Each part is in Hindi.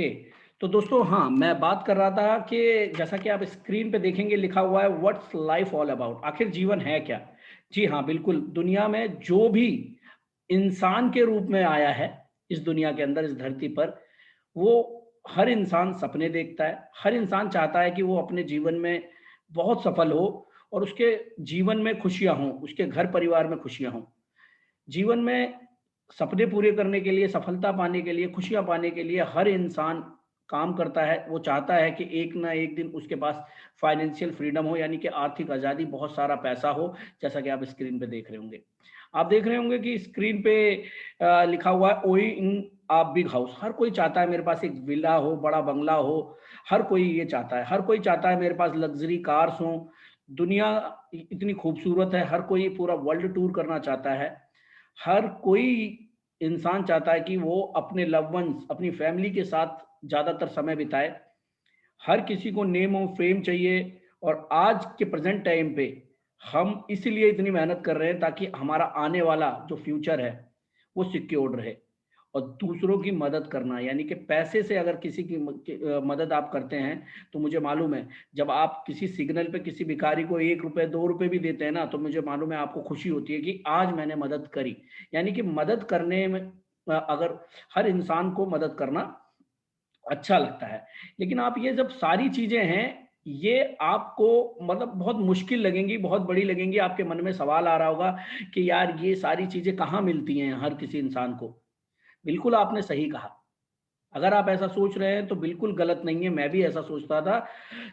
ओके। तो दोस्तों, हाँ, मैं बात कर रहा था कि जैसा कि आप स्क्रीन पे देखेंगे लिखा हुआ है व्हाट्स लाइफ ऑल अबाउट, आखिर जीवन है क्या। जी हाँ, बिल्कुल। दुनिया में जो भी इंसान के रूप में आया है इस दुनिया के अंदर, इस धरती पर, वो हर इंसान सपने देखता है। हर इंसान चाहता है कि वो अपने जीवन में बहुत सफल हो और उसके जीवन में खुशियां हों, उसके घर परिवार में खुशियां हों। जीवन में सपने पूरे करने के लिए, सफलता पाने के लिए, खुशियाँ पाने के लिए हर इंसान काम करता है। वो चाहता है कि एक ना एक दिन उसके पास फाइनेंशियल फ्रीडम हो, यानी कि आर्थिक आज़ादी, बहुत सारा पैसा हो, जैसा कि आप स्क्रीन पे देख रहे होंगे। आप देख रहे होंगे कि स्क्रीन पे लिखा हुआ है ओइ इन अ बिग हाउस। हर कोई चाहता है मेरे पास एक विला हो, बड़ा बंगला हो। हर कोई ये चाहता है। हर कोई चाहता है मेरे पास लग्ज़री कार्स हों। दुनिया इतनी खूबसूरत है, हर कोई पूरा वर्ल्ड टूर करना चाहता है। हर कोई इंसान चाहता है कि वो अपने लव्ड वन्स, अपनी फैमिली के साथ ज़्यादातर समय बिताए। हर किसी को नेम और फेम चाहिए। और आज के प्रेज़ेंट टाइम पे हम इसीलिए इतनी मेहनत कर रहे हैं ताकि हमारा आने वाला जो फ्यूचर है, वो सिक्योर्ड रहे। और दूसरों की मदद करना, यानी कि पैसे से अगर किसी की मदद आप करते हैं, तो मुझे मालूम है, जब आप किसी सिग्नल पे किसी भिखारी को ₹1 ₹2 भी देते हैं ना, तो मुझे मालूम है आपको खुशी होती है कि आज मैंने मदद करी। यानी कि मदद करने में अगर हर इंसान को मदद करना अच्छा लगता है। लेकिन आप ये जब सारी चीज़ें हैं, ये आपको मतलब बहुत मुश्किल लगेंगी, बहुत बड़ी लगेंगी। आपके मन में सवाल आ रहा होगा कि यार ये सारी चीज़ें कहाँ मिलती हैं हर किसी इंसान को? बिल्कुल आपने सही कहा। अगर आप ऐसा सोच रहे हैं तो बिल्कुल गलत नहीं है। मैं भी ऐसा सोचता था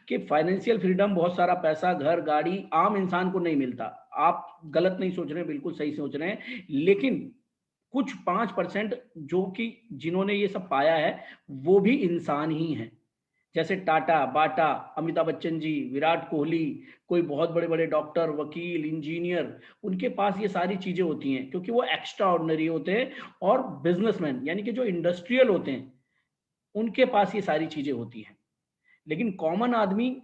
कि फाइनेंशियल फ्रीडम, बहुत सारा पैसा, घर, गाड़ी आम इंसान को नहीं मिलता। आप गलत नहीं सोच रहे हैं, बिल्कुल सही सोच रहे हैं। लेकिन कुछ 5% जो कि जिन्होंने ये सब पाया है, वो भी इंसान ही हैं। जैसे टाटा, बाटा, अमिताभ बच्चन जी, विराट कोहली, कोई बहुत बड़े-बड़े डॉक्टर, वकील, इंजीनियर, उनके पास ये सारी चीज़ें होती हैं क्योंकि वो एक्स्ट्रा ऑर्डिनरी होते हैं। और बिज़नेसमैन, यानी कि जो इंडस्ट्रियल होते हैं, उनके पास ये सारी चीज़ें होती हैं। लेकिन कॉमन आदमी,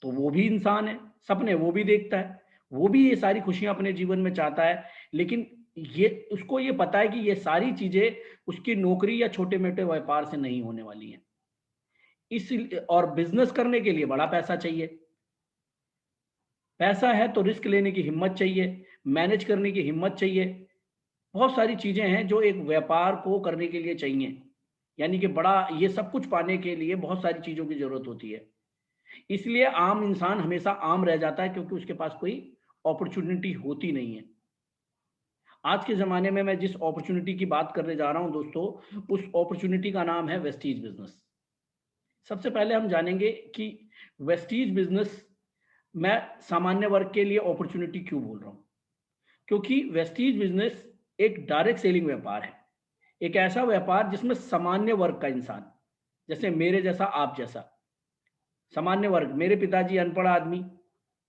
तो वो भी इंसान है, सपने वो भी देखता है, वो भी ये सारी खुशियाँ अपने जीवन में चाहता है। लेकिन ये उसको ये पता है कि ये सारी चीज़ें उसकी नौकरी या छोटे-मोटे व्यापार से नहीं होने वाली हैं। और बिज़नेस करने के लिए बड़ा पैसा चाहिए। पैसा है तो रिस्क लेने की हिम्मत चाहिए, मैनेज करने की हिम्मत चाहिए। बहुत सारी चीज़ें हैं जो एक व्यापार को करने के लिए चाहिए। यानी कि बड़ा ये सब कुछ पाने के लिए बहुत सारी चीज़ों की ज़रूरत होती है। इसलिए आम इंसान हमेशा आम रह जाता है क्योंकि उसके पास कोई अपॉर्च्युनिटी होती नहीं है। आज के ज़माने में मैं जिस अपॉर्च्युनिटी की बात करने जा रहा हूँ दोस्तों, उस अपॉर्च्युनिटी का नाम है वेस्टीज बिज़नेस। सबसे पहले हम जानेंगे कि वेस्टीज बिज़नेस मैं सामान्य वर्ग के लिए अपॉर्च्युनिटी क्यों बोल रहा हूँ? क्योंकि वेस्टीज बिज़नेस एक डायरेक्ट सेलिंग व्यापार है। एक ऐसा व्यापार जिसमें सामान्य वर्ग का इंसान, जैसे मेरे जैसा, आप जैसा, सामान्य वर्ग, मेरे पिताजी अनपढ़ आदमी,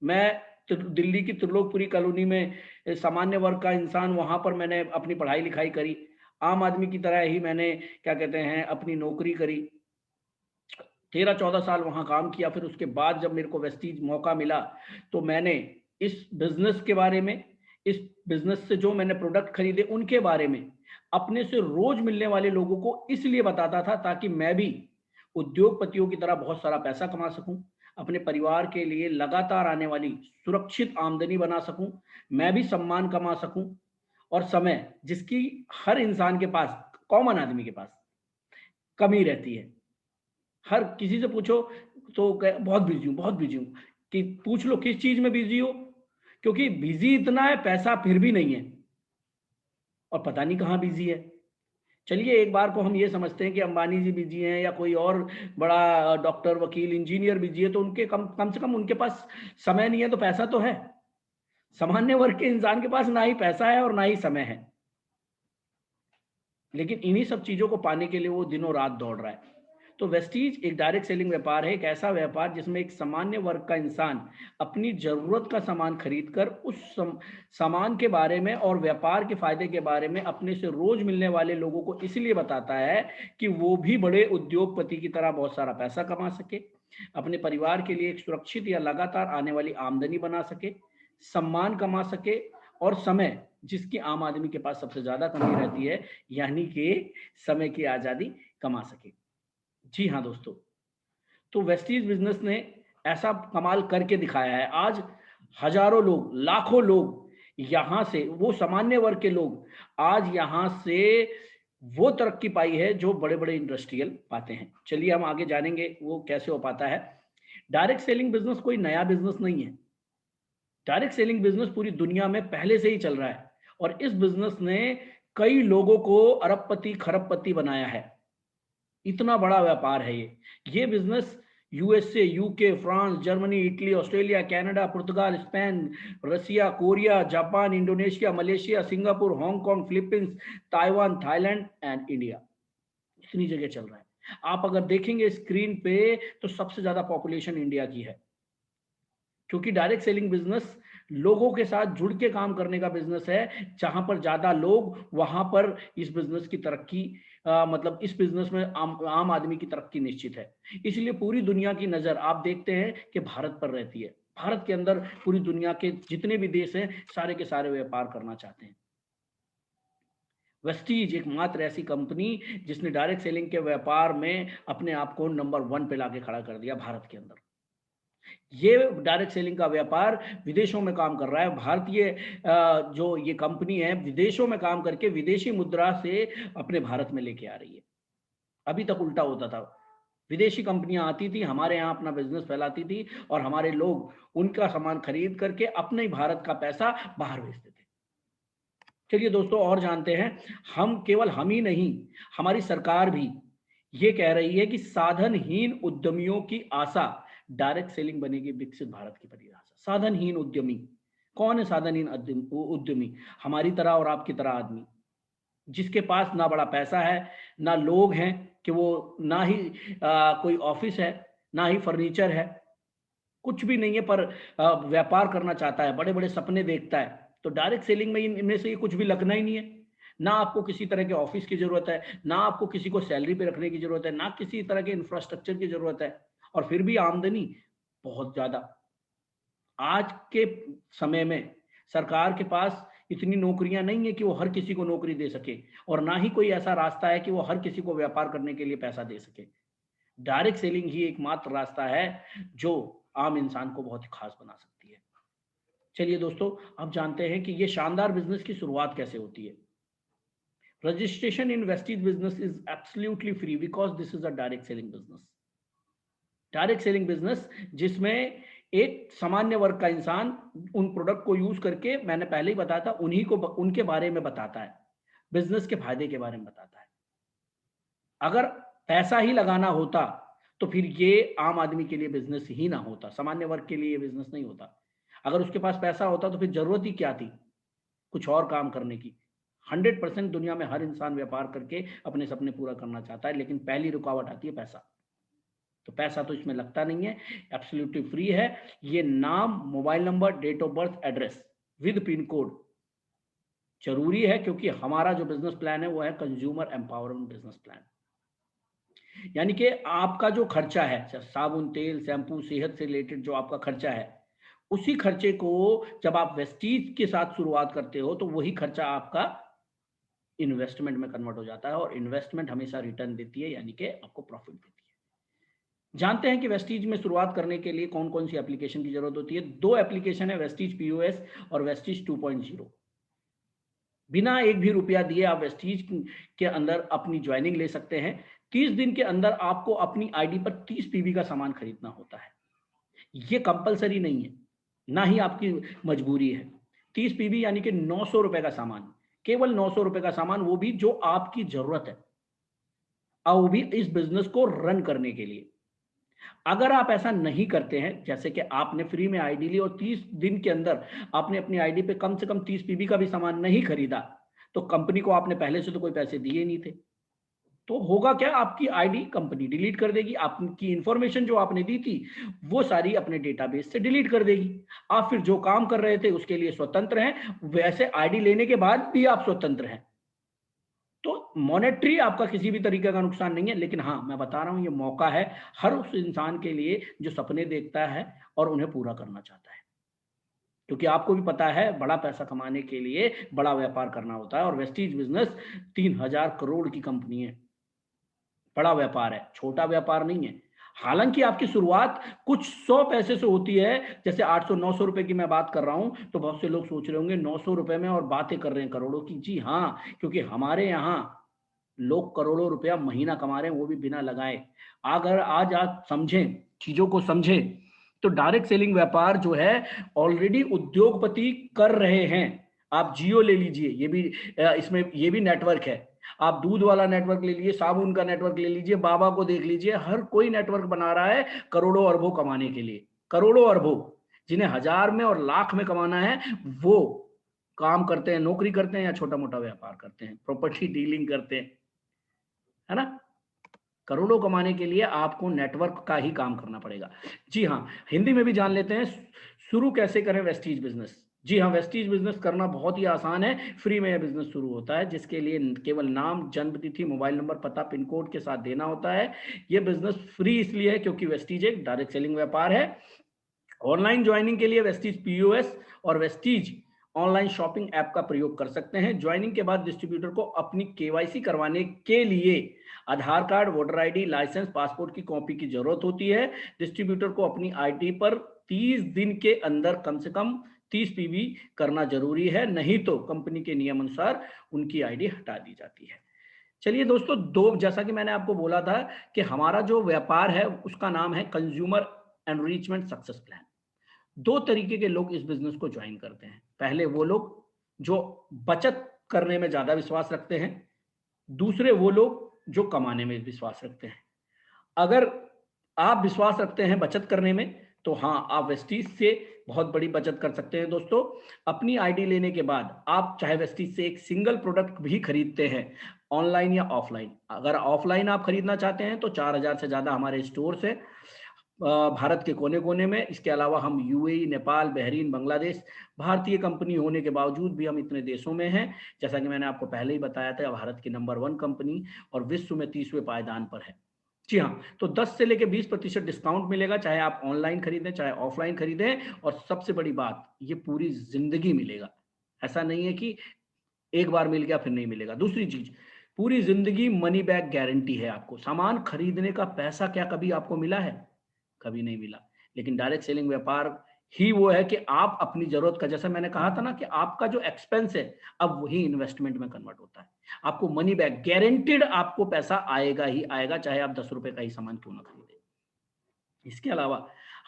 मैं दिल्ली की त्रिलोकपुरी कॉलोनी में सामान्य वर्ग का इंसान, वहाँ पर मैंने अपनी पढ़ाई-लिखाई करी। आम आदमी की तरह ही मैंने क्या कहते हैं अपनी नौकरी करी। 13-14 साल वहाँ काम किया, फिर उसके बाद जब मेरे को वेस्टीज मौका मिला, तो मैंने इस बिज़नेस के बारे में, इस बिज़नेस से जो मैंने प्रोडक्ट खरीदे उनके बारे में, अपने से रोज़ मिलने वाले लोगों को इसलिए बताता था ताकि मैं भी उद्योगपतियों की तरह बहुत सारा पैसा कमा सकूँ, अपने परिवार के लिए लगातार आने वाली सुरक्षित आमदनी बना सकूँ, मैं भी सम्मान कमा सकूँ। और समय जिसकी हर इंसान के पास, कॉमन आदमी के पास कमी रहती है। हर किसी से पूछो तो बहुत बिजी हूँ, बहुत बिजी हूँ। कि पूछ लो किस चीज में बिजी हो, क्योंकि बिजी इतना है, पैसा फिर भी नहीं है, और पता नहीं कहाँ बिजी है। चलिए एक बार को हम ये समझते हैं कि अंबानी जी बिजी हैं या कोई और बड़ा डॉक्टर, वकील, इंजीनियर बिजी है, तो उनके कम कम से कम उनके पास समय नहीं है तो पैसा तो है। सामान्य वर्ग के इंसान के पास ना ही पैसा है और ना ही समय है। लेकिन इन्हीं सब चीज़ों को पाने के लिए वो दिनों रात दौड़ रहा है। तो वेस्टीज एक डायरेक्ट सेलिंग व्यापार है, एक ऐसा व्यापार जिसमें एक सामान्य वर्ग का इंसान अपनी ज़रूरत का सामान खरीदकर उस सामान के बारे में और व्यापार के फायदे के बारे में अपने से रोज मिलने वाले लोगों को इसलिए बताता है कि वो भी बड़े उद्योगपति की तरह बहुत सारा पैसा कमा सके, अपने परिवार के लिए एक सुरक्षित या लगातार आने वाली आमदनी बना सके, सम्मान कमा सके, और समय जिसकी आम आदमी के पास सबसे ज्यादा कमी रहती है, यानी कि समय की आजादी कमा सके। जी हाँ दोस्तों, तो वेस्टीज बिजनेस ने ऐसा कमाल करके दिखाया है। आज हजारों लोग, लाखों लोग यहाँ से, वो सामान्य वर्ग के लोग आज यहाँ से वो तरक्की पाई है जो बड़े बड़े इंडस्ट्रियल पाते हैं। चलिए हम आगे जानेंगे वो कैसे हो पाता है। डायरेक्ट सेलिंग बिजनेस कोई नया बिजनेस नहीं है। डायरेक्ट सेलिंग बिजनेस पूरी दुनिया में पहले से ही चल रहा है और इस बिजनेस ने कई लोगों को अरबपति खरबपति बनाया है। इतना बड़ा व्यापार है ये business USA, UK, France, Germany, Italy, Australia, Canada, पुर्तगाल, Spain, Russia, Korea, Japan, Indonesia, Malaysia, Singapore, Hong Kong, Philippines, Taiwan, Thailand and India, इतनी जगह चल रहा है। आप अगर देखेंगे स्क्रीन पे तो सबसे ज्यादा पॉपुलेशन इंडिया की है, क्योंकि डायरेक्ट सेलिंग बिजनेस लोगों के साथ जुड़ के काम करने का बिजनेस है। जहां पर ज्यादा लोग वहां पर इस बिजनेस की तरक्की, मतलब इस बिजनेस में आम आदमी की तरक्की निश्चित है। इसलिए पूरी दुनिया की नजर आप देखते हैं कि भारत पर रहती है। भारत के अंदर पूरी दुनिया के जितने भी देश हैं सारे के सारे व्यापार करना चाहते हैं। वेस्टीज एकमात्र ऐसी कंपनी जिसने डायरेक्ट सेलिंग के व्यापार में अपने आप को नंबर 1 पे लाके खड़ा कर दिया भारत के अंदर। ये डायरेक्ट सेलिंग का व्यापार विदेशों में काम कर रहा है। भारतीय जो ये कंपनी है विदेशों में काम करके विदेशी मुद्रा से अपने भारत में लेके आ रही है। अभी तक उल्टा होता था, विदेशी कंपनियां आती थी हमारे यहाँ अपना बिजनेस फैलाती थी और हमारे लोग उनका सामान खरीद करके अपने ही भारत का पैसा बाहर भेजते थे। चलिए दोस्तों और जानते हैं। हम केवल हम ही नहीं, हमारी सरकार भी ये कह रही है कि साधनहीन उद्यमियों की आशा डायरेक्ट सेलिंग बनेगी विकसित भारत की परिभाषा। साधनहीन उद्यमी कौन है? साधनहीन उद्यमी हमारी तरह और आपकी तरह आदमी, जिसके पास ना बड़ा पैसा है, ना लोग हैं कि वो, ना ही कोई ऑफिस है, ना ही फर्नीचर है, कुछ भी नहीं है, पर व्यापार करना चाहता है, बड़े बड़े सपने देखता है। तो डायरेक्ट सेलिंग में इनमें से ये कुछ भी लगना ही नहीं है। ना आपको किसी तरह के ऑफिस की जरूरत है, ना आपको किसी को सैलरी पे रखने की जरूरत है, ना किसी तरह के इंफ्रास्ट्रक्चर की जरूरत है, और फिर भी आमदनी बहुत ज्यादा। आज के समय में सरकार के पास इतनी नौकरियां नहीं है कि वो हर किसी को नौकरी दे सके, और ना ही कोई ऐसा रास्ता है कि वो हर किसी को व्यापार करने के लिए पैसा दे सके। डायरेक्ट सेलिंग ही एकमात्र रास्ता है जो आम इंसान को बहुत ही खास बना सकती है। चलिए दोस्तों अब जानते हैं कि ये शानदार बिजनेस की शुरुआत कैसे होती है। Registration in Vestige business is absolutely free because this is a direct selling business. Direct selling business जिसमें एक सामान्य वर्ग का इंसान उन प्रोडक्ट को यूज करके, मैंने पहले ही बताया था, उन्हीं को उनके बारे में बताता है, बिजनेस के फायदे के बारे में बताता है। अगर पैसा ही लगाना होता तो फिर ये आम आदमी के लिए बिजनेस ही ना होता, सामान्य वर्ग के लिए ये बिजनेस नहीं होता। अगर उसके पास पैसा होता तो फिर जरूरत ही क्या थी कुछ और काम करने की। 100% दुनिया में हर इंसान व्यापार करके अपने सपने पूरा करना चाहता है, लेकिन पहली रुकावट आती है पैसा। तो पैसा तो इसमें लगता नहीं है, एब्सोल्युटली फ्री है। ये नाम, mobile number, date of birth, address with pin code जरूरी है, क्योंकि हमारा जो बिजनेस प्लान है वो है कंज्यूमर एम्पावरमेंट बिजनेस प्लान। यानी कि आपका जो खर्चा है, साबुन, तेल, शैम्पू, सेहत से रिलेटेड जो आपका खर्चा है, उसी खर्चे को जब आप वेस्टीज के साथ शुरुआत करते हो तो वही खर्चा आपका इन्वेस्टमेंट में कन्वर्ट हो जाता है, और इन्वेस्टमेंट हमेशा रिटर्न देती है, यानी कि आपको प्रॉफिट देती है। जानते हैं कि वेस्टीज में शुरुआत करने के लिए कौन कौन सी एप्लीकेशन की जरूरत होती है। 2 एप्लीकेशन है, वेस्टीज पीओएस और वेस्टीज 2.0। बिना एक भी रुपया दिए आप वेस्टीज के अंदर अपनी ज्वाइनिंग ले सकते हैं। 30 दिन के अंदर आपको अपनी आईडी पर 30 पीबी का सामान खरीदना होता है। ये कंपलसरी नहीं है, ना ही आपकी मजबूरी है। 30 पीबी यानी कि 900 रुपए का सामान, केवल 900 रुपए का सामान, वो भी जो आपकी जरूरत है, और वो भी इस बिजनेस को रन करने के लिए। अगर आप ऐसा नहीं करते हैं, जैसे कि आपने फ्री में आईडी ली और 30 दिन के अंदर आपने अपनी आईडी पे कम से कम 30 पीबी का भी सामान नहीं खरीदा, तो कंपनी को आपने पहले से तो कोई पैसे दिए नहीं थे। तो होगा क्या, आपकी आईडी कंपनी डिलीट कर देगी, आपकी इंफॉर्मेशन जो आपने दी थी वो सारी अपने डेटाबेस से डिलीट कर देगी। आप फिर जो काम कर रहे थे उसके लिए स्वतंत्र हैं, वैसे आईडी लेने के बाद भी आप स्वतंत्र हैं। तो मॉनेटरी आपका किसी भी तरीके का नुकसान नहीं है, लेकिन हाँ मैं बता रहा हूं ये मौका है हर उस इंसान के लिए जो सपने देखता है और उन्हें पूरा करना चाहता है। क्योंकि आपको भी पता है बड़ा पैसा कमाने के लिए बड़ा व्यापार करना होता है, और वेस्टीज बिजनेस 3000 करोड़ की कंपनी है। बड़ा व्यापार है, छोटा व्यापार नहीं है। हालांकि आपकी शुरुआत कुछ 100 पैसे से होती है, जैसे 800-900 रुपए की मैं बात कर रहा हूं, तो बहुत से लोग सोच रहे होंगे 900 रुपए में और बातें कर रहे हैं करोड़ों की। जी हाँ, क्योंकि हमारे यहाँ लोग करोड़ों रुपया महीना कमा रहे हैं, वो भी बिना लगाए। अगर आज आप समझें, चीजों को समझें, तो डायरेक्ट सेलिंग व्यापार जो है ऑलरेडी उद्योगपति कर रहे हैं। आप जियो ले लीजिए, ये भी इसमें ये भी नेटवर्क है। आप दूध वाला नेटवर्क ले लीजिए, साबुन का नेटवर्क ले लीजिए, बाबा को देख लीजिए, हर कोई नेटवर्क बना रहा है करोड़ों अरबों कमाने के लिए। करोड़ों अरबों, जिन्हें हजार में और लाख में कमाना है, वो काम करते हैं, नौकरी करते हैं या छोटा मोटा व्यापार करते हैं, प्रॉपर्टी डीलिंग करते हैं, है ना। करोड़ों कमाने के लिए आपको नेटवर्क का ही काम करना पड़ेगा। जी हाँ, हिंदी में भी जान लेते हैं, शुरू कैसे करें वेस्टीज बिजनेस। जी हाँ, वेस्टीज बिजनेस करना बहुत ही आसान है, फ्री में यह बिजनेस शुरू होता है, जिसके लिए केवल नाम, जन्म तिथि, मोबाइल नंबर, पता, पिन कोड के साथ देना होता है। यह बिजनेस फ्री इसलिए है क्योंकि वेस्टीज एक डायरेक्ट सेलिंग व्यापार है। ऑनलाइन ज्वाइनिंग के लिए वेस्टीज पीओएस और वेस्टीज ऑनलाइन शॉपिंग ऐप का प्रयोग कर सकते हैं। ज्वाइनिंग के बाद डिस्ट्रीब्यूटर को अपनी केवाईसी करवाने के लिए Aadhaar card, voter ID, licence, passport की कॉपी की जरूरत होती है। डिस्ट्रीब्यूटर को अपनी आईडी पर 30 दिन के अंदर कम से कम 30 पीवी करना जरूरी है, नहीं तो कंपनी के नियम अनुसार उनकी आईडी हटा दी जाती है। चलिए दोस्तों, दो, जैसा कि मैंने आपको बोला था कि हमारा जो व्यापार है उसका नाम है कंज्यूमर एनरिचमेंट सक्सेस प्लान। दो तरीके के लोग इस बिजनेस को ज्वाइन करते हैं। पहले वो लोग जो बचत करने में ज्यादा विश्वास रखते हैं, दूसरे वो लोग जो कमाने में विश्वास रखते हैं। अगर आप विश्वास रखते हैं बचत करने में, तो हाँ, आप वेस्टीज से बहुत बड़ी बचत कर सकते हैं दोस्तों। अपनी आईडी लेने के बाद आप चाहे वेस्टीज से एक सिंगल प्रोडक्ट भी खरीदते हैं, ऑनलाइन या ऑफलाइन। अगर ऑफलाइन आप खरीदना चाहते हैं तो 4000 से ज्यादा हमारे स्टोर्स है भारत के कोने कोने में। इसके अलावा हम यूएई, नेपाल, बहरीन, बांग्लादेश, भारतीय कंपनी होने के बावजूद भी हम इतने देशों में हैं। जैसा कि मैंने आपको पहले ही बताया था, भारत की नंबर 1 कंपनी और विश्व में 30वें पायदान पर है। जी हाँ, तो 10 से लेकर 20% डिस्काउंट मिलेगा, चाहे आप ऑनलाइन खरीदें चाहे ऑफलाइन खरीदें। और सबसे बड़ी बात, ये पूरी जिंदगी मिलेगा। ऐसा नहीं है कि एक बार मिल गया फिर नहीं मिलेगा। दूसरी चीज, पूरी जिंदगी मनी बैक गारंटी है आपको। सामान खरीदने का पैसा क्या कभी आपको मिला है? कभी नहीं मिला। लेकिन डायरेक्ट सेलिंग व्यापार ही वो है कि आप अपनी जरूरत का, जैसा मैंने कहा था ना, कि आपका जो एक्सपेंस है अब वही इन्वेस्टमेंट में कन्वर्ट होता है। आपको मनी बैक गारंटीड, आपको पैसा आएगा ही आएगा, चाहे आप 10 रुपए का ही सामान क्यों ना खरीदें। इसके अलावा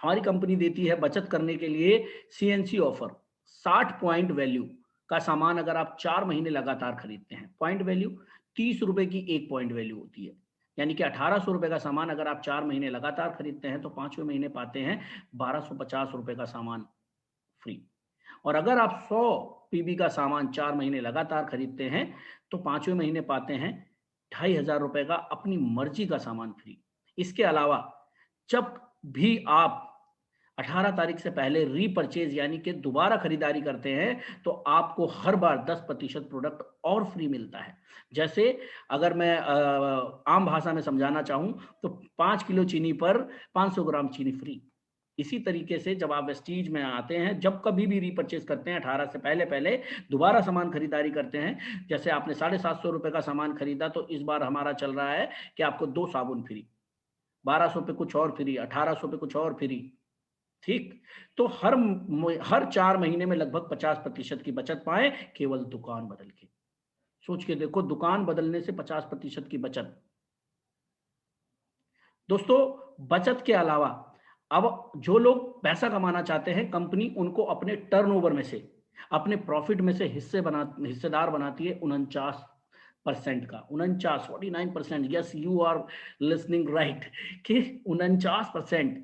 हमारी कंपनी देती है बचत करने के लिए सीएनसी ऑफर। 60 पॉइंट वैल्यू का सामान अगर आप 4 महीने लगातार खरीदते हैं, पॉइंट वैल्यू 30 रुपए की एक पॉइंट वैल्यू होती है, यानी कि 1800 रुपए का सामान अगर आप 4 महीने लगातार खरीदते हैं तो 5वें महीने पाते हैं 1250 रुपए का सामान फ्री। और अगर आप 100 पीबी का सामान 4 महीने लगातार खरीदते हैं तो 5वें महीने पाते हैं 2500 रुपए का अपनी मर्जी का सामान फ्री। इसके अलावा जब भी आप 18 तारीख से पहले रीपरचेज यानी कि दोबारा खरीदारी करते हैं तो आपको हर बार 10% प्रोडक्ट और फ्री मिलता है। जैसे अगर मैं आम भाषा में समझाना चाहूं तो 5 किलो चीनी पर 500 ग्राम चीनी फ्री। इसी तरीके से जब आप वेस्टीज में आते हैं, जब कभी भी रीपरचेज करते हैं 18 से पहले पहले दोबारा सामान खरीदारी करते हैं, जैसे आपने 750 रुपए का सामान खरीदा तो इस बार हमारा चल रहा है कि आपको 2 साबुन फ्री, 1200 पे कुछ और फ्री, 1800 पे कुछ और फ्री। ठीक, तो हर 4 महीने में लगभग 50% की बचत पाए, केवल दुकान बदल के। सोच के देखो, दुकान बदलने से 50% की बचत। दोस्तों, बचत के अलावा अब जो लोग पैसा कमाना चाहते हैं, कंपनी उनको अपने टर्नओवर में से, अपने प्रॉफिट में से हिस्सेदार बनाती है 49% का। 49, 49%, yes you are listening right, कि 49%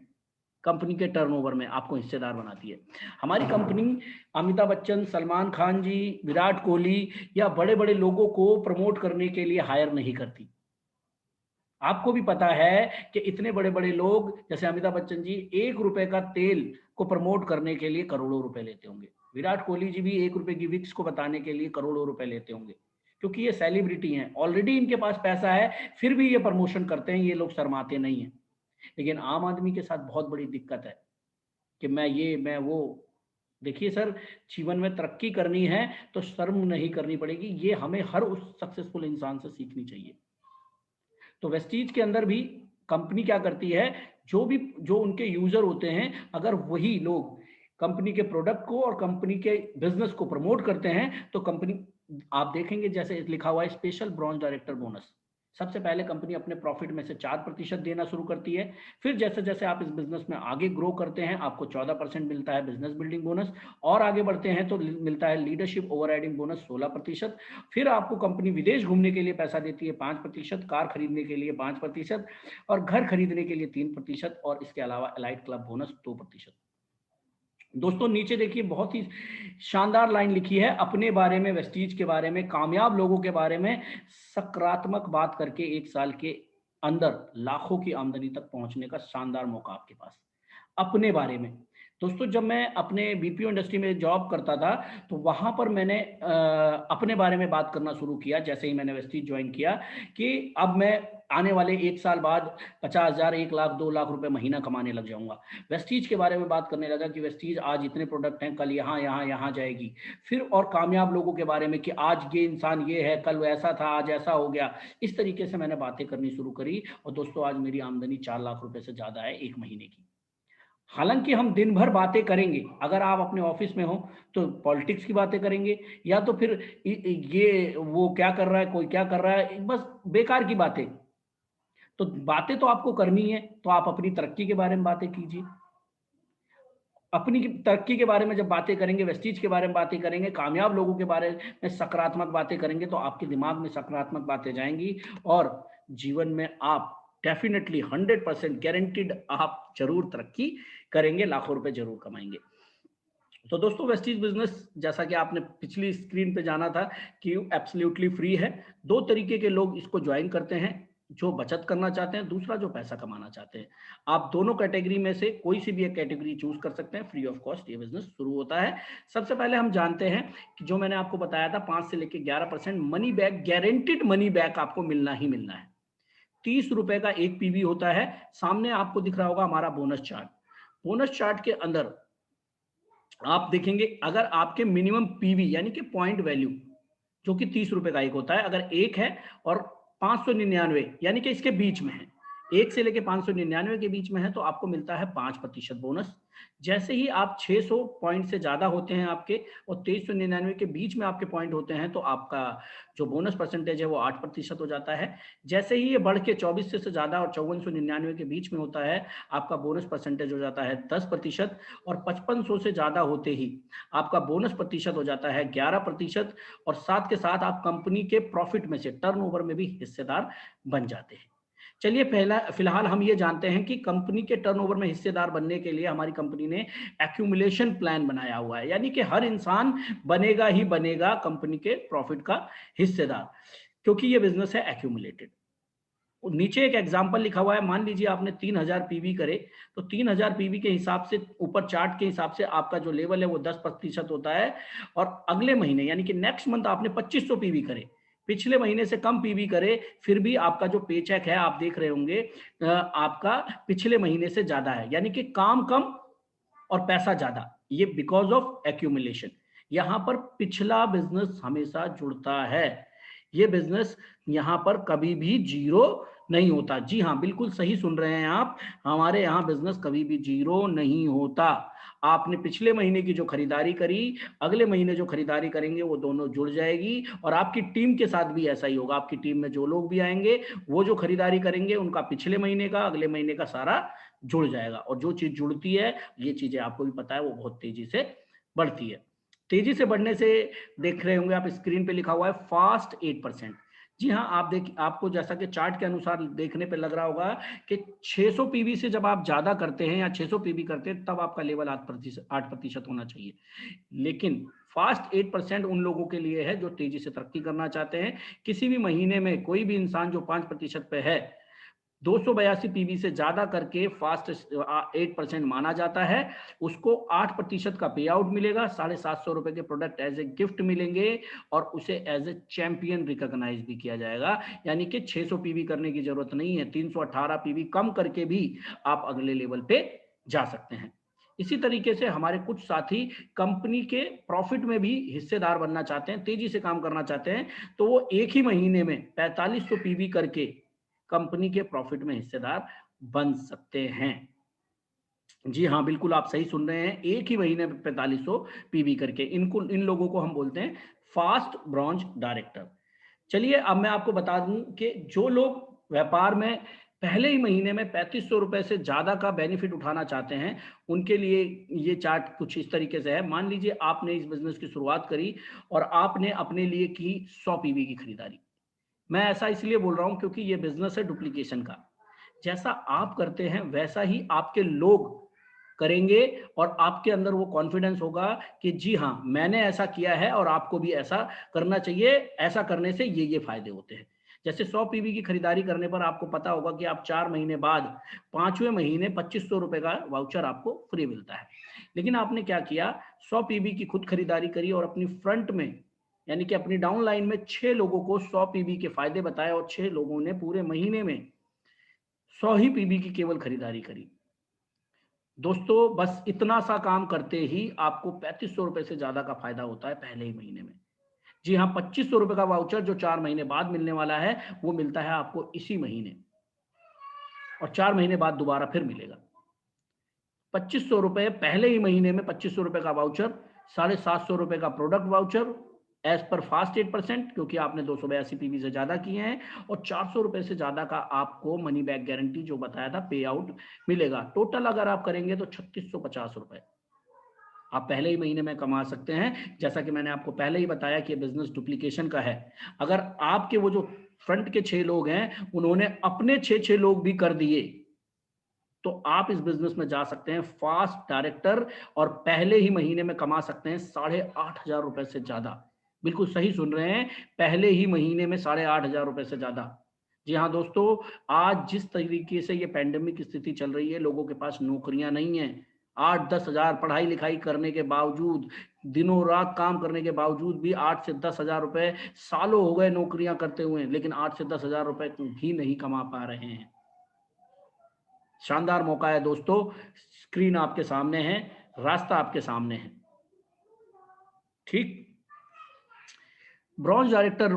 कंपनी के टर्नओवर में आपको हिस्सेदार बनाती है। हमारी कंपनी अमिताभ बच्चन, सलमान खान जी, विराट कोहली या बड़े बड़े लोगों को प्रमोट करने के लिए हायर नहीं करती। आपको भी पता है कि इतने बड़े बड़े लोग जैसे अमिताभ बच्चन जी 1 रुपए का तेल को प्रमोट करने के लिए करोड़ों रुपए लेते होंगे। विराट कोहली जी भी 1 रुपए की विक्स को बताने के लिए करोड़ों रुपए लेते होंगे, क्योंकि ये सेलिब्रिटी हैं, ऑलरेडी इनके पास पैसा है, फिर भी ये प्रमोशन करते हैं, ये लोग शर्माते नहीं हैं। लेकिन आम आदमी के साथ बहुत बड़ी दिक्कत है कि मैं वो। देखिए सर, जीवन में तरक्की करनी है तो शर्म नहीं करनी पड़ेगी, ये हमें हर उस सक्सेसफुल इंसान से सीखनी चाहिए। तो वेस्टीज के अंदर भी कंपनी क्या करती है, जो उनके यूजर होते हैं, अगर वही लोग कंपनी के प्रोडक्ट को और कंपनी के बिजनेस को प्रमोट करते हैं तो कंपनी, आप देखेंगे जैसे लिखा हुआ है स्पेशल ब्रॉन्ज डायरेक्टर बोनस, सबसे पहले कंपनी अपने प्रॉफिट में से 4% देना शुरू करती है। फिर जैसे जैसे आप इस बिजनेस में आगे ग्रो करते हैं आपको 14% मिलता है बिजनेस बिल्डिंग बोनस, और आगे बढ़ते हैं तो मिलता है लीडरशिप ओवरराइडिंग बोनस 16%। फिर आपको कंपनी विदेश घूमने के लिए पैसा देती है 5%, कार खरीदने के लिए 5%, और घर खरीदने के लिए 3%, और इसके अलावा एलाइट क्लब बोनस 2%। दोस्तों नीचे देखिए बहुत ही शानदार लाइन लिखी है, अपने बारे में, वेस्टीज के बारे में, कामयाब लोगों के बारे में सकारात्मक बात करके 1 साल के अंदर लाखों की आमदनी तक पहुंचने का शानदार मौका आपके पास। अपने बारे में दोस्तों, जब मैं अपने बीपीओ इंडस्ट्री में जॉब करता था तो वहां पर मैंने अपने बारे में बात करना शुरू किया जैसे ही मैंने वेस्टीज ज्वाइन किया, कि अब मैं आने वाले 1 साल बाद 50,000, 1 लाख, 2 लाख रुपए महीना कमाने लग जाऊंगा। वेस्टीज के बारे में बात करने लगा कि वेस्टीज आज इतने प्रोडक्ट हैं, कल यहाँ यहाँ यहाँ जाएगी। फिर और कामयाब लोगों के बारे में कि आज ये इंसान ये है, कल वैसा था, आज ऐसा हो गया। इस तरीके से मैंने बातें करनी शुरू करी, और दोस्तों आज मेरी आमदनी 4 लाख रुपए से ज्यादा है 1 महीने की। हालांकि हम दिन भर बातें करेंगे, अगर आप अपने ऑफिस में हो तो पॉलिटिक्स की बातें करेंगे, या तो फिर ये वो क्या कर रहा है, कोई क्या कर रहा है, बस बेकार की बातें। तो बातें तो आपको करनी है, तो आप अपनी तरक्की के बारे में बातें कीजिए। अपनी तरक्की के बारे में जब बातें करेंगे, वेस्टीज के बारे में बातें करेंगे, कामयाब लोगों के बारे में सकारात्मक बातें करेंगे, तो आपके दिमाग में सकारात्मक बातें जाएंगी, और जीवन में आप डेफिनेटली 100% गारंटीड आप जरूर तरक्की करेंगे, लाखों रुपए जरूर कमाएंगे। तो दोस्तों वेस्टीज बिजनेस, जैसा कि आपने पिछली स्क्रीन पे जाना था कि एब्सोल्युटली फ्री है। 2 तरीके के लोग इसको ज्वाइन करते हैं, जो बचत करना चाहते हैं, दूसरा जो पैसा कमाना चाहते हैं। आप दोनों कैटेगरी में से कोई सी भी एक कैटेगरी चूज कर सकते हैं, फ्री ऑफ कॉस्ट ये बिजनेस शुरू होता है। सबसे पहले हम जानते हैं कि जो मैंने आपको बताया था 5 से लेकर 11% money back, guaranteed money back आपको मिलना ही मिलना है। 30 रुपए का एक पीवी होता है। सामने आपको दिख रहा होगा हमारा बोनस चार्ट। बोनस चार्ट के अंदर आप देखेंगे, अगर आपके मिनिमम पीवी यानी कि पॉइंट वैल्यू जो कि 30 रुपए का एक होता है, अगर एक है और 599 यानी कि इसके बीच में है, 1 से लेके 599 के बीच में है, तो आपको मिलता है 5% बोनस। जैसे ही आप 600 पॉइंट से ज्यादा होते हैं आपके, और 2399 के बीच में आपके पॉइंट होते हैं, तो आपका जो बोनस परसेंटेज है वो 8% हो जाता है। जैसे ही ये बढ़ के 24 से ज्यादा और 5499 के बीच में होता है, आपका बोनस परसेंटेज हो जाता है 10%, और 5500 से ज्यादा होते ही आपका बोनस प्रतिशत हो जाता है 11%, और साथ के साथ आप कंपनी के प्रॉफिट में से, टर्नओवर में भी हिस्सेदार बन जाते हैं। चलिए फिलहाल हम ये जानते हैं कि कंपनी के टर्नओवर में हिस्सेदार बनने के लिए हमारी कंपनी ने एक्यूमुलेशन प्लान बनाया हुआ है, यानी कि हर इंसान बनेगा ही बनेगा कंपनी के प्रॉफिट का हिस्सेदार, क्योंकि ये बिजनेस है एक्यूमुलेटेड। नीचे एक एग्जांपल लिखा हुआ है, मान लीजिए आपने 3000 पीवी करे, तो 3000 पीवी के हिसाब से, ऊपर चार्ट के हिसाब से आपका जो लेवल है वो 10% होता है, और अगले महीने यानी कि नेक्स्ट मंथ आपने 2500 पीवी करे, पिछले महीने से कम पीवी करे, फिर भी आपका जो पे चेक है आप देख रहे होंगे आपका पिछले महीने से ज्यादा है, यानी कि काम कम और पैसा ज्यादा, ये बिकॉज ऑफ एक्यूमुलेशन। यहां पर पिछला बिजनेस हमेशा जुड़ता है, ये बिजनेस यहां पर कभी भी जीरो नहीं होता। जी हाँ, बिल्कुल सही सुन रहे हैं आप, हमारे यहाँ बिजनेस कभी भी जीरो नहीं होता। आपने पिछले महीने की जो खरीदारी करी, अगले महीने जो खरीदारी करेंगे वो दोनों जुड़ जाएगी, और आपकी टीम के साथ भी ऐसा ही होगा। आपकी टीम में जो लोग भी आएंगे वो जो खरीदारी करेंगे उनका पिछले महीने का, अगले महीने का सारा जुड़ जाएगा। और जो चीज जुड़ती है, ये चीजें आपको भी पता है, वो बहुत तेजी से बढ़ती है। तेजी से बढ़ने से देख रहे होंगे आप, स्क्रीन पे लिखा हुआ है फास्ट 8%। जी हाँ, आपको जैसा कि चार्ट के अनुसार देखने पे लग रहा होगा कि 600 पीवी से जब आप ज्यादा करते हैं या 600 पीवी करते हैं, तब आपका लेवल 8% होना चाहिए। लेकिन फास्ट 8% उन लोगों के लिए है जो तेजी से तरक्की करना चाहते हैं। किसी भी महीने में कोई भी इंसान जो 5% पे है, 282 पीवी से ज्यादा करके फास्ट 8% माना जाता है, उसको 8% का पे आउट मिलेगा, 750 रुपए के प्रोडक्ट एज ए गिफ्ट मिलेंगे, और उसे एज ए चैंपियन रिकॉग्नाइज भी किया जाएगा। यानी कि 600 पीवी करने की जरूरत नहीं है, 318 पीवी कम करके भी आप अगले लेवल पे जा सकते हैं। इसी तरीके से हमारे कुछ साथी कंपनी के प्रॉफिट में भी हिस्सेदार बनना चाहते हैं, तेजी से काम करना चाहते हैं, तो वो एक ही महीने में 4500 पीवी करके कंपनी के प्रॉफिट में हिस्सेदार बन सकते हैं। जी हाँ, बिल्कुल आप सही सुन रहे हैं। एक ही महीने में 4500 पीवी करके इन लोगों को हम बोलते हैं फास्ट ब्रॉन्ज डायरेक्टर। चलिए अब मैं आपको बता दूं कि जो लोग व्यापार में पहले ही महीने में 3500 रुपए से ज्यादा का बेनिफिट उठाना चाहते हैं, उनके लिए ये चार्ट कुछ इस तरीके से है। मान लीजिए आपने इस बिजनेस की शुरुआत करी और आपने अपने लिए की 100 पीवी की खरीदारी। मैं ऐसा इसलिए बोल रहा हूं क्योंकि ये बिजनेस है डुप्लीकेशन का। जैसा आप करते हैं वैसा ही आपके लोग करेंगे और आपके अंदर वो कॉन्फिडेंस होगा कि जी हाँ, मैंने ऐसा किया है और आपको भी ऐसा करना चाहिए। ऐसा करने से ये फायदे होते हैं। जैसे 100 पीवी की खरीदारी करने पर आपको पता होगा कि आप 4 महीने बाद 5वें महीने 2500 रुपए का वाउचर आपको फ्री मिलता है। लेकिन आपने क्या किया, 100 पीवी की खुद खरीदारी करी और अपनी फ्रंट में यानी कि अपनी डाउन लाइन में 6 लोगों को 100 पीवी के फायदे बताए और 6 लोगों ने पूरे महीने में 100 ही पीवी की केवल खरीदारी करी। दोस्तों बस इतना सा काम करते ही आपको 3500 रुपए से ज्यादा का फायदा होता है पहले ही महीने में। जी हाँ, 2500 रुपए का वाउचर जो 4 महीने बाद मिलने वाला है वो मिलता है आपको इसी महीने और 4 महीने बाद दोबारा फिर मिलेगा। 2500 रुपए पहले ही महीने में, 2500 रुपए का वाउचर, 750 रुपए का product voucher as per fast 8%, क्योंकि आपने 282 पीवी से ज्यादा किए हैं, और 400 रुपए से ज्यादा का आपको मनी बैक गारंटी जो बताया था पे आउट मिलेगा। टोटल अगर आप करेंगे तो 3650 रुपए आप पहले ही महीने में कमा सकते हैं। जैसा कि मैंने आपको पहले ही बताया कि बिजनेस डुप्लीकेशन का है। अगर आपके वो जो फ्रंट के 6 लोग हैं उन्होंने अपने 6 लोग भी कर दिए तो आप इस बिजनेस में जा सकते हैं फास्ट डायरेक्टर और पहले ही महीने में कमा सकते हैं 8,500 रुपए से ज्यादा। बिल्कुल सही सुन रहे हैं, पहले ही महीने में 8,500 रुपए से ज्यादा। जी हाँ दोस्तों, आज जिस तरीके से ये पैंडेमिक स्थिति चल रही है, लोगों के पास नौकरियां नहीं है। 8-10 हजार पढ़ाई लिखाई करने के बावजूद, दिनों रात काम करने के बावजूद भी 8 से 10 हजार रुपए सालों हो गए नौकरियां करते हुए, लेकिन 8 से 10 हजार रुपए भी नहीं कमा पा रहे हैं। शानदार मौका है दोस्तों, स्क्रीन आपके सामने है, रास्ता आपके सामने है। ठीक, bronze director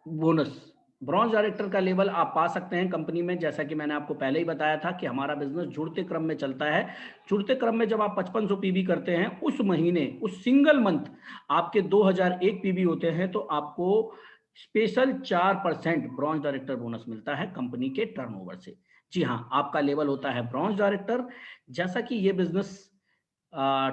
bonus, bronze director का लेवल आप पा सकते हैं कंपनी में। जैसा कि मैंने आपको पहले ही बताया था कि हमारा बिजनेस जुड़ते क्रम में चलता है। जुड़ते क्रम में जब आप 5500 पीवी करते हैं, उस महीने, उस सिंगल मंथ आपके 2001 पीवी होते हैं, तो आपको स्पेशल 4% ब्रॉन्ज डायरेक्टर बोनस मिलता है कंपनी के टर्नओवर से। जी हाँ, आपका लेवल होता है ब्रॉन्ज डायरेक्टर। जैसा कि ये बिजनेस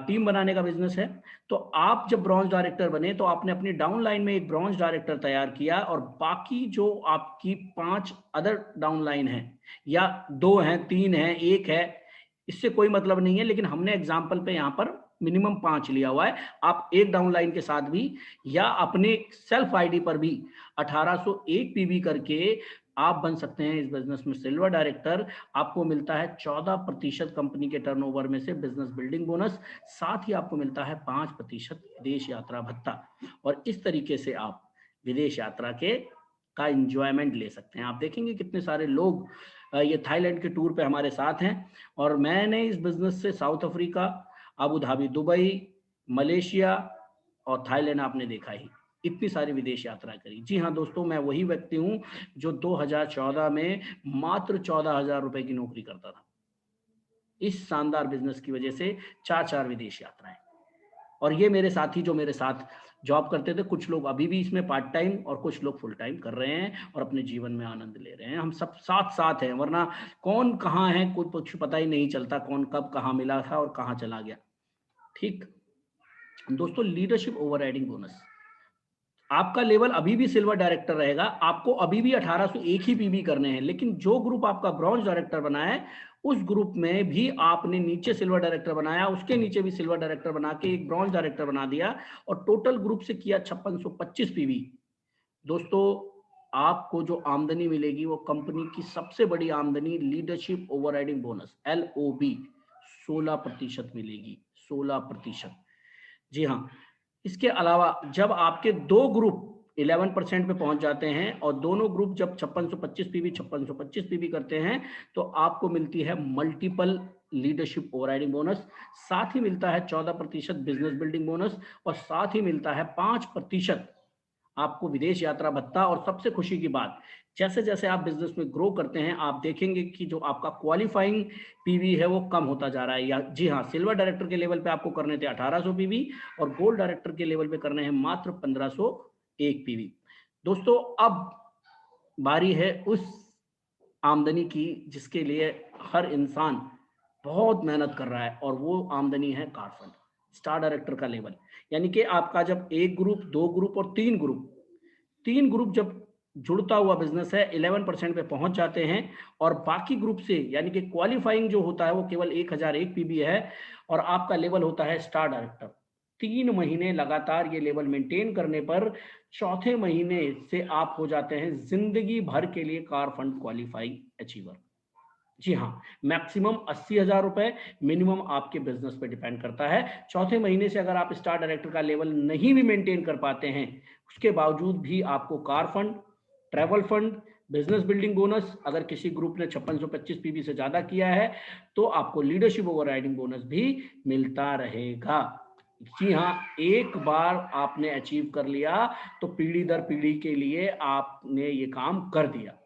टीम बनाने का बिजनेस है, तो आप जब ब्रॉन्ज डायरेक्टर बने तो आपने अपनी डाउन लाइन में एक ब्रॉन्ज डायरेक्टर तैयार किया और बाकी जो आपकी 5 अदर डाउन लाइन है, या 2 हैं, 3 हैं, 1 है, इससे कोई मतलब नहीं है, लेकिन हमने एग्जाम्पल पे यहाँ पर मिनिमम 5 लिया हुआ है। आप एक डाउन लाइन के साथ भी या अपने सेल्फ आईडी पर भी 1801 पीवी करके आप बन सकते हैं इस बिजनेस में सिल्वर डायरेक्टर। आपको मिलता है 14% कंपनी के टर्नओवर में से बिजनेस बिल्डिंग बोनस, साथ ही आपको मिलता है 5% विदेश यात्रा भत्ता। और इस तरीके से आप विदेश यात्रा के का एंजॉयमेंट ले सकते हैं। आप देखेंगे कितने सारे लोग ये थाईलैंड के टूर पे हमारे साथ हैं, और मैंने इस बिजनेस से south Africa, Abu Dhabi, Dubai, Malaysia और थाईलैंड आपने देखा ही, इतनी सारी विदेश यात्रा करी। जी हाँ दोस्तों, मैं वही व्यक्ति हूं जो 2014 में मात्र 14,000 रुपए की नौकरी करता था। इस शानदार बिजनेस की वजह से 4 विदेश यात्राएं। और ये मेरे साथी जो मेरे साथ जॉब करते थे, कुछ लोग अभी भी इसमें पार्ट टाइम और कुछ लोग फुल टाइम कर रहे हैं और अपने जीवन में आनंद ले रहे हैं। हम सब साथ साथ हैं, वरना कौन कहाँ है कुछ पता ही नहीं चलता, कौन कब कहाँ मिला था और कहाँ चला गया। ठीक दोस्तों, लीडरशिप ओवरराइडिंग बोनस, आपका लेवल अभी भी सिल्वर डायरेक्टर रहेगा, आपको अभी भी 1801 ही पीवी करने हैं, लेकिन जो ग्रुप आपका ब्रॉन्ज डायरेक्टर बना है, उस ग्रुप में भी आपने नीचे सिल्वर डायरेक्टर बनाया, उसके नीचे भी सिल्वर डायरेक्टर बना के एक ब्रॉन्ज डायरेक्टर बना दिया और टोटल ग्रुप से किया 5625 पीवी। दोस्तों, आपको जो आमदनी मिलेगी वो कंपनी की सबसे बड़ी आमदनी लीडरशिप ओवरराइडिंग बोनस LOB 16% मिलेगी, 16%। जी हाँ, इसके अलावा जब आपके 2 ग्रुप 11% पे पहुंच जाते हैं और दोनों ग्रुप जब 5625 पीवी करते हैं, तो आपको मिलती है मल्टीपल लीडरशिप ओवरराइडिंग बोनस, साथ ही मिलता है 14% बिजनेस बिल्डिंग बोनस, और साथ ही मिलता है 5% आपको विदेश यात्रा भत्ता। और सबसे खुशी की बात जैसे जैसे आप बिजनेस में ग्रो करते हैं, आप देखेंगे कि जो आपका क्वालिफाइंग पीवी है वो कम होता जा रहा है। या जी हाँ, सिल्वर डायरेक्टर के लेवल पे आपको करने थे 1800 पीवी और गोल्ड डायरेक्टर के लेवल पे करने हैं मात्र 1501 पीवी। दोस्तों, अब बारी है उस आमदनी की जिसके लिए हर इंसान बहुत मेहनत कर रहा है, और वो आमदनी है कार फंड, स्टार डायरेक्टर का लेवल। यानी कि आपका जब एक ग्रुप, दो ग्रुप और तीन ग्रुप जब जुड़ता हुआ बिजनेस है 11% पे पहुंच जाते हैं, और बाकी ग्रुप से यानी कि क्वालिफाइंग जो होता है वो केवल 1001 पीबी है, और आपका लेवल होता है स्टार डायरेक्टर। 3 महीने लगातार ये लेवल मेंटेन करने पर चौथे महीने से आप हो जाते हैं जिंदगी भर के लिए कार फंड क्वालिफाई अचीवर। जी हाँ, मैक्सिमम 80,000 रुपए, मिनिमम आपके बिजनेस पे डिपेंड करता है। चौथे महीने से अगर आप स्टार डायरेक्टर का लेवल नहीं भी मेंटेन कर पाते हैं, उसके बावजूद भी आपको car fund, travel fund, business building bonus, अगर किसी ग्रुप ने 5625 पीबी से ज्यादा किया है तो आपको लीडरशिप ओवर राइडिंग बोनस भी मिलता रहेगा। जी हाँ, एक बार आपने अचीव कर लिया तो पीढ़ी दर पीढ़ी के लिए आपने ये काम कर दिया।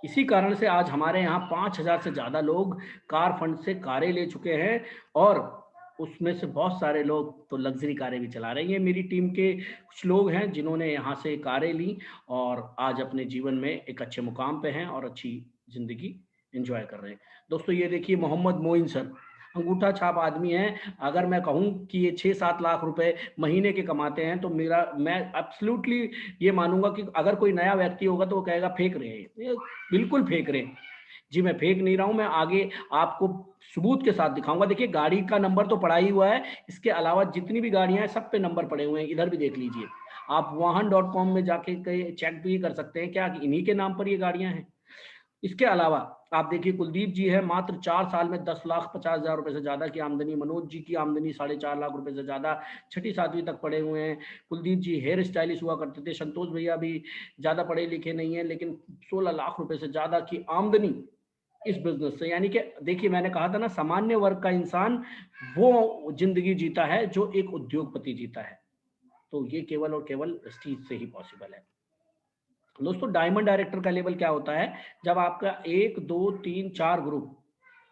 इसी कारण से आज हमारे यहाँ 5,000 से ज़्यादा लोग कार फंड से कारें ले चुके हैं, और उसमें से बहुत सारे लोग तो लग्जरी कारें भी चला रहे हैं। मेरी टीम के कुछ लोग हैं जिन्होंने यहाँ से कारें ली और आज अपने जीवन में एक अच्छे मुकाम पे हैं और अच्छी ज़िंदगी एंजॉय कर रहे हैं। दोस्तों, ये देखिए मोहम्मद मोइन सर, अंगूठा छाप आदमी हैं। अगर मैं कहूँ कि ये 6-7 लाख रुपए महीने के कमाते हैं तो मैं एब्सोल्युटली ये मानूंगा कि अगर कोई नया व्यक्ति होगा तो वो कहेगा फेंक रहे हैं। ये बिल्कुल फेंक रहे हैं। जी, मैं फेंक नहीं रहा हूं, मैं आगे आपको सबूत के साथ दिखाऊंगा। देखिए, गाड़ी का नंबर तो पड़ा ही हुआ है, इसके अलावा जितनी भी गाड़ियां हैं सब पे नंबर पड़े हुए हैं, इधर भी देख लीजिए। आप वाहन.com में जाके चेक भी कर सकते हैं क्या इन्हीं के नाम पर ये गाड़ियां हैं। इसके अलावा आप देखिए, कुलदीप जी है, मात्र 4 साल में 10,50,000 रुपए से ज्यादा की आमदनी। मनोज जी की आमदनी 4.5 लाख रुपए से ज्यादा, छठी सातवीं तक पढ़े हुए हैं। कुलदीप जी हेयर स्टाइलिस्ट हुआ करते थे। संतोष भैया भी ज्यादा पढ़े लिखे नहीं है, लेकिन 16 लाख रुपए से ज्यादा की आमदनी इस बिजनेस से। यानी कि देखिए, मैंने कहा था ना, सामान्य वर्ग का इंसान वो जिंदगी जीता है जो एक उद्योगपति जीता है। तो ये केवल और केवल स्टीज से ही पॉसिबल है। दोस्तों, डायमंड डायरेक्टर का लेवल क्या होता है? जब आपका 1, 2, 3, 4 ग्रुप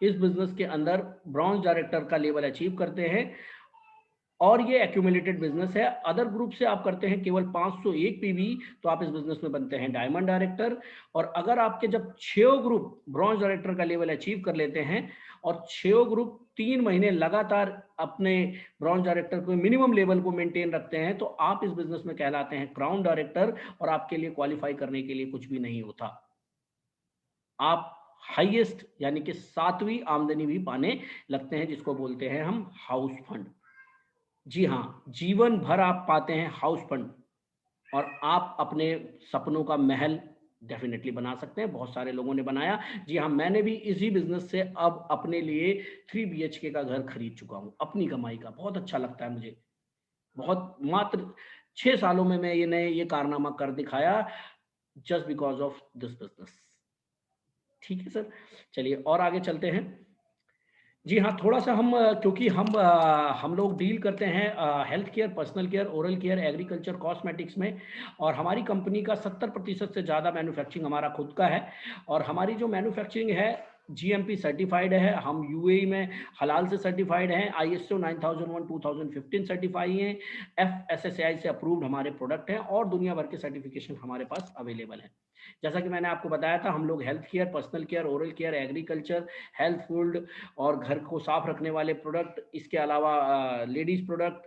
इस बिजनेस के अंदर ब्रॉन्ज डायरेक्टर का लेवल अचीव करते हैं, और ये एक्यूमुलेटेड बिजनेस है। अदर ग्रुप से आप करते हैं केवल 501 पीवी, तो आप इस बिजनेस में बनते हैं डायमंड डायरेक्टर। और अगर आपके जब 6 ग्रुप ब्रॉन्ज डायरेक्टर का लेवल अचीव कर लेते हैं और 6 ग्रुप 3 महीने लगातार अपने ब्रॉन्ज डायरेक्टर को मिनिमम लेवल को मेंटेन रखते हैं, तो आप इस बिजनेस में कहलाते हैं क्राउन डायरेक्टर, और आपके लिए क्वालिफाई करने के लिए कुछ भी नहीं होता। आप हाईएस्ट यानी कि 7वीं आमदनी भी पाने लगते हैं, जिसको बोलते हैं हम हाउस फंड। जी हाँ, जीवन भर आप पाते हैं हाउस फंड, और आप अपने सपनों का महल डेफिनेटली बना सकते हैं। बहुत सारे लोगों ने बनाया। जी हाँ, मैंने भी इसी बिजनेस से अब अपने लिए 3 BHK का घर खरीद चुका हूँ अपनी कमाई का। बहुत अच्छा लगता है मुझे। बहुत मात्र 6 सालों में ये कारनामा कर दिखाया, just because of this business. ठीक है सर, चलिए और आगे चलते हैं। जी हाँ, थोड़ा-सा हम क्योंकि हम लोग डील करते हैं health care, personal care, oral care, agriculture, cosmetics में, और हमारी कंपनी का 70% से ज़्यादा मैन्युफैक्चरिंग हमारा खुद का है। और हमारी जो मैन्युफैक्चरिंग है जीएमपी सर्टिफाइड है। हम यूएई में हलाल से सर्टिफाइड हैं, आईएसओ 9001 2015 सर्टिफाई हैं, एफएसएसएआई से अप्रूव्ड हमारे प्रोडक्ट हैं, और दुनिया भर के सर्टिफिकेशन हमारे पास अवेलेबल है। जैसा कि मैंने आपको बताया था, हम लोग health care, personal care, oral care, agriculture, health food और घर को साफ रखने वाले प्रोडक्ट, इसके अलावा लेडीज प्रोडक्ट,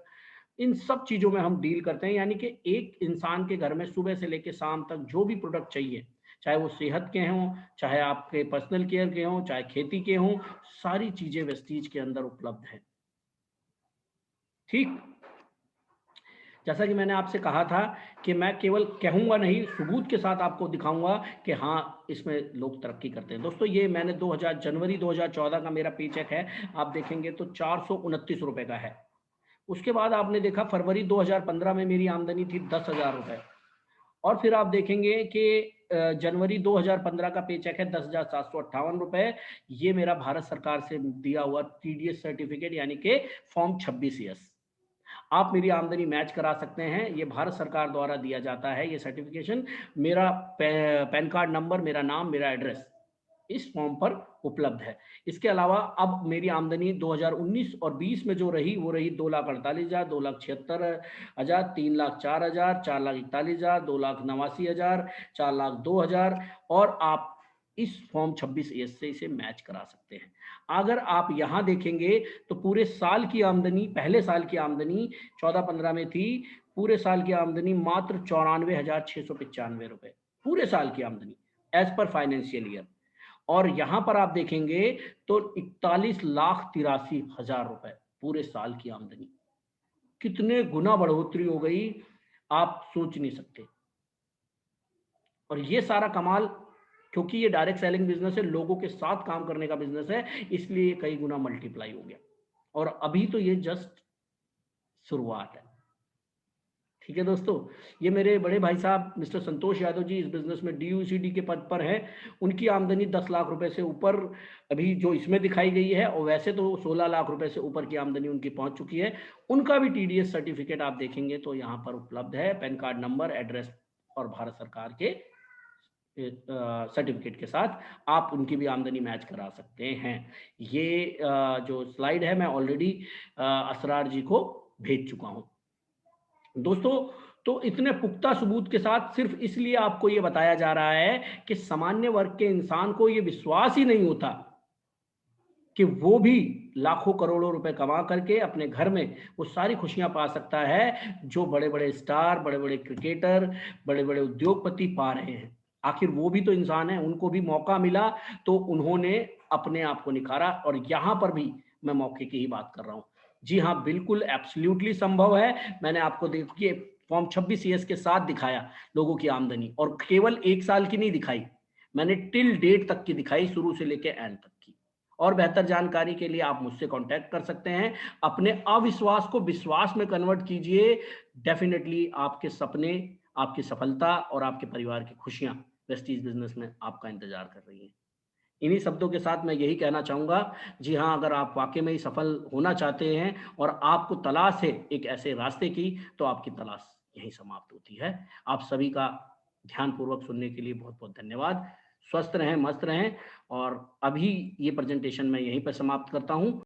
इन सब चीज़ों में हम डील करते हैं। यानी कि एक इंसान के घर में सुबह से लेकर शाम तक जो भी प्रोडक्ट चाहिए, चाहे वो सेहत के हों, चाहे आपके पर्सनल केयर के हों, चाहे खेती के हों, सारी चीज़ें वेस्टीज के अंदर उपलब्ध हैं। ठीक, जैसा कि मैंने आपसे कहा था कि मैं केवल कहूँगा नहीं, सबूत के साथ आपको दिखाऊंगा कि हाँ, इसमें लोग तरक्की करते हैं। दोस्तों, ये मैंने जनवरी 2014 का मेरा पे चेक है, आप देखेंगे तो 429 रुपए का है। उसके बाद आपने देखा फरवरी 2015 में मेरी आमदनी थी 10,000 रुपए, और फिर आप देखेंगे कि जनवरी 2015 का पे चेक है 10,758 रुपए। ये मेरा भारत सरकार से दिया हुआ TDS सर्टिफिकेट यानी कि फॉर्म 26S। आप मेरी आमदनी मैच करा सकते हैं। ये भारत सरकार द्वारा दिया जाता है ये सर्टिफिकेशन। मेरा पैन कार्ड नंबर, मेरा नाम, मेरा एड्रेस इस फॉर्म पर उपलब्ध है। इसके अलावा अब मेरी आमदनी 2019 और 20 में जो रही वो रही 2,48,000, 2,76,000, 3,04,000, 4,41,000, 2,89,000, 4,02,000 और आप इस फॉर्म 26 से इसे मैच करा सकते हैं। अगर आप यहाँ देखेंगे तो पूरे साल की आमदनी, पहले साल की आमदनी 14-15 में थी, पूरे साल की आमदनी मात्र 94,695 रुपए, पूरे साल की आमदनी एज पर फाइनेंशियल ईयर। और यहां पर आप देखेंगे तो 41,83,000 रुपए पूरे साल की आमदनी। कितने गुना बढ़ोतरी हो गई, आप सोच नहीं सकते। और ये सारा कमाल, क्योंकि ये डायरेक्ट सेलिंग बिजनेस है, लोगों के साथ काम करने का बिजनेस है, इसलिए ये कई गुना मल्टीप्लाई हो गया। और अभी तो ये जस्ट शुरुआत है। ठीक है दोस्तों, ये मेरे बड़े भाई साहब मिस्टर संतोष यादव जी इस बिजनेस में DUCD के पद पर हैं। उनकी आमदनी 10 लाख रुपए से ऊपर अभी जो इसमें दिखाई गई है, और वैसे तो 16 लाख रुपए से ऊपर की आमदनी उनकी पहुंच चुकी है। उनका भी TDS सर्टिफिकेट आप देखेंगे तो यहाँ पर उपलब्ध है, पैन कार्ड नंबर, एड्रेस और भारत सरकार के सर्टिफिकेट के साथ आप उनकी भी आमदनी मैच करा सकते हैं। ये जो स्लाइड है मैं ऑलरेडी असरार जी को भेज चुका हूँ। दोस्तों, तो इतने पुख्ता सबूत के साथ सिर्फ इसलिए आपको ये बताया जा रहा है कि सामान्य वर्ग के इंसान को ये विश्वास ही नहीं होता कि वो भी लाखों करोड़ों रुपए कमा करके अपने घर में वो सारी खुशियां पा सकता है जो बड़े बड़े स्टार, बड़े बड़े क्रिकेटर, बड़े बड़े उद्योगपति पा रहे हैं। आखिर वो भी तो इंसान है, उनको भी मौका मिला तो उन्होंने अपने आप को निखारा। और यहाँ पर भी मैं मौके की ही बात कर रहा हूँ। जी हाँ, बिल्कुल एब्सोल्युटली संभव है। मैंने आपको देखिए फॉर्म 26 के साथ दिखाया लोगों की आमदनी, और केवल 1 साल की नहीं दिखाई, मैंने टिल डेट तक की दिखाई, शुरू से लेकर एंड तक की। और बेहतर जानकारी के लिए आप मुझसे कांटेक्ट कर सकते हैं। अपने अविश्वास को विश्वास में कन्वर्ट कीजिए। डेफिनेटली आपके सपने, आपकी सफलता और आपके परिवार की खुशियां वेस्टीज बिजनेस में आपका इंतजार कर रही हैं। इन्हीं शब्दों के साथ मैं यही कहना चाहूंगा। जी हाँ, अगर आप वाकई में ही सफल होना चाहते हैं और आपको तलाश है एक ऐसे रास्ते की, तो आपकी तलाश यहीं समाप्त होती है। आप सभी का ध्यानपूर्वक सुनने के लिए बहुत बहुत धन्यवाद। स्वस्थ रहें, मस्त रहें। और अभी ये प्रेजेंटेशन मैं यहीं पर समाप्त करता हूँ।